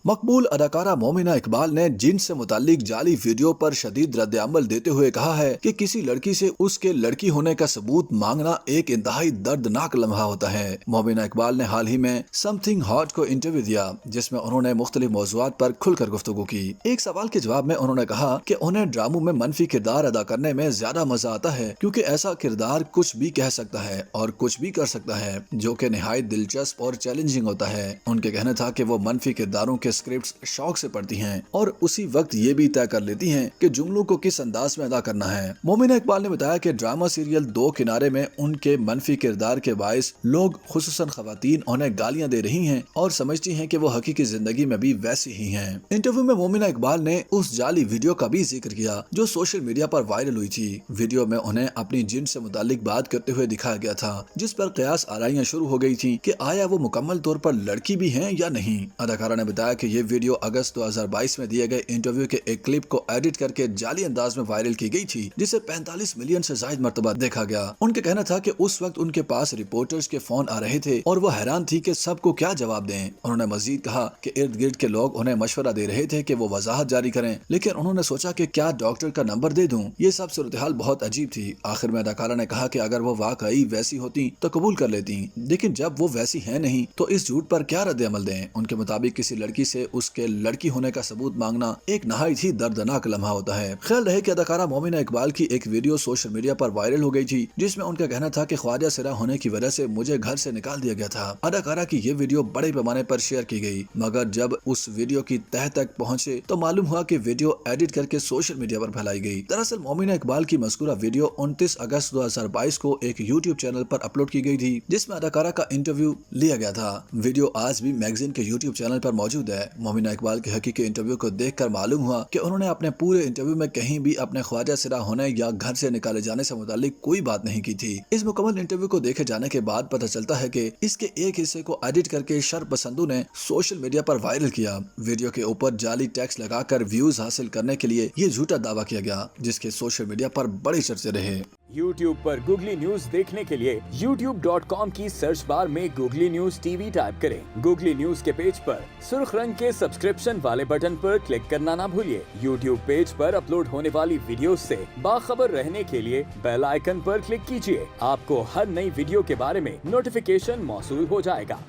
मकबूल अदाकारा मोमिना इकबाल ने जिन्स से मुतालिक जाली वीडियो पर शदीद रद्द अमल देते हुए कहा है कि किसी लड़की से उसके लड़की होने का सबूत मांगना एक इंतहाई दर्दनाक लम्हा होता है। मोमिना इकबाल ने हाल ही में समथिंग हॉट को इंटरव्यू दिया जिसमें उन्होंने मुख्तलिफ मौज़ूआत पर खुलकर गुफ्तगू की। एक सवाल के जवाब में उन्होंने कहा कि उन्हें ड्रामों में मनफी किरदार अदा करने में ज्यादा मजा आता है क्योंकि ऐसा किरदार कुछ भी कह सकता है और कुछ भी कर सकता है, जो कि निहायत दिलचस्प और चैलेंजिंग होता है। उनके कहना था कि वो मनफी किरदारों के स्क्रिप्ट्स शौक से पढ़ती हैं और उसी वक्त ये भी तय कर लेती हैं कि जुमलों को किस अंदाज में अदा करना है। मोमिना इकबाल ने बताया कि ड्रामा सीरियल दो किनारे में उनके मनफी किरदार के बायस लोग खुसूसन खवातीन उन्हें गालियां दे रही हैं और समझती हैं कि वो हकीकी जिंदगी में भी वैसी ही हैं। इंटरव्यू में मोमिना इकबाल ने उस जाली वीडियो का भी जिक्र किया जो सोशल मीडिया पर वायरल हुई थी। वीडियो में उन्हें अपनी जिन से मुतालिक बात करते हुए दिखाया गया था जिस पर कयास आराइयां शुरू हो गई थी कि आया वो मुकम्मल तौर पर लड़की भी हैं या नहीं। अदाकारा ने बताया कि ये वीडियो अगस्त 2022 में दिए गए इंटरव्यू के एक क्लिप को एडिट करके जाली अंदाज में वायरल की गई थी जिसे 45 मिलियन से ज्यादा मर्तबा देखा गया। उनके कहना था कि उस वक्त उनके पास रिपोर्टर्स के फोन आ रहे थे और वो हैरान थी कि सबको क्या जवाब दें। उन्होंने मजीद कहा कि इर्द गिर्द के लोग उन्हें मशवरा दे रहे थे कि वो वजाहत जारी करें, लेकिन उन्होंने सोचा कि क्या डॉक्टर का नंबर दे दूं। ये सब सूरत-ए-हाल बहुत अजीब थी। आखिर में अदाकारा ने कहा कि अगर वो वाकई वैसी होती तो कबूल कर लेती, लेकिन जब वो वैसी है नहीं तो इस झूठ पर क्या रद्द अमल दें। उनके मुताबिक किसी लड़की से उसके लड़की होने का सबूत मांगना एक नहायत ही दर्दनाक लम्हा होता है। ख्याल रहे कि अदाकारा मोमिना इकबाल की एक वीडियो सोशल मीडिया पर वायरल हो गई थी जिसमें उनका कहना था कि ख्वाजा सिरा होने की वजह से मुझे घर से निकाल दिया गया था। अदाकारा की ये वीडियो बड़े पैमाने पर शेयर की गई, मगर जब उस वीडियो की तह तक पहुंचे तो मालूम हुआ कि वीडियो एडिट करके सोशल मीडिया पर फैलाई गई। दरअसल मोमिना इकबाल की मज़कूरा वीडियो 29 अगस्त 2022 को एक यूट्यूब चैनल पर अपलोड की गई थी जिसमें अदाकारा का इंटरव्यू लिया गया था। वीडियो आज भी मैगजीन के यूट्यूब चैनल पर मौजूद है। मोमिना इकबाल के हकीकी इंटरव्यू को देखकर मालूम हुआ कि उन्होंने अपने पूरे इंटरव्यू में कहीं भी अपने ख्वाजा सिरा होने या घर से निकाले जाने से मुतालिक कोई बात नहीं की थी। इस मुकम्मल इंटरव्यू को देखे जाने के बाद पता चलता है कि इसके एक हिस्से को एडिट करके शर पसंदों ने सोशल मीडिया पर वायरल किया। वीडियो के ऊपर जाली टेक्स्ट लगाकर व्यूज हासिल करने के लिए ये झूठा दावा किया गया जिसके सोशल मीडिया पर बड़े चर्चे रहे। YouTube पर गूगली न्यूज देखने के लिए youtube.com की सर्च बार में गूगली न्यूज टीवी टाइप करें। गूगली न्यूज के पेज पर सुर्ख रंग के सब्सक्रिप्शन वाले बटन पर क्लिक करना ना भूलिए। YouTube पेज पर अपलोड होने वाली वीडियोस से बाखबर रहने के लिए बेल आइकन पर क्लिक कीजिए। आपको हर नई वीडियो के बारे में नोटिफिकेशन मौसूल हो जाएगा।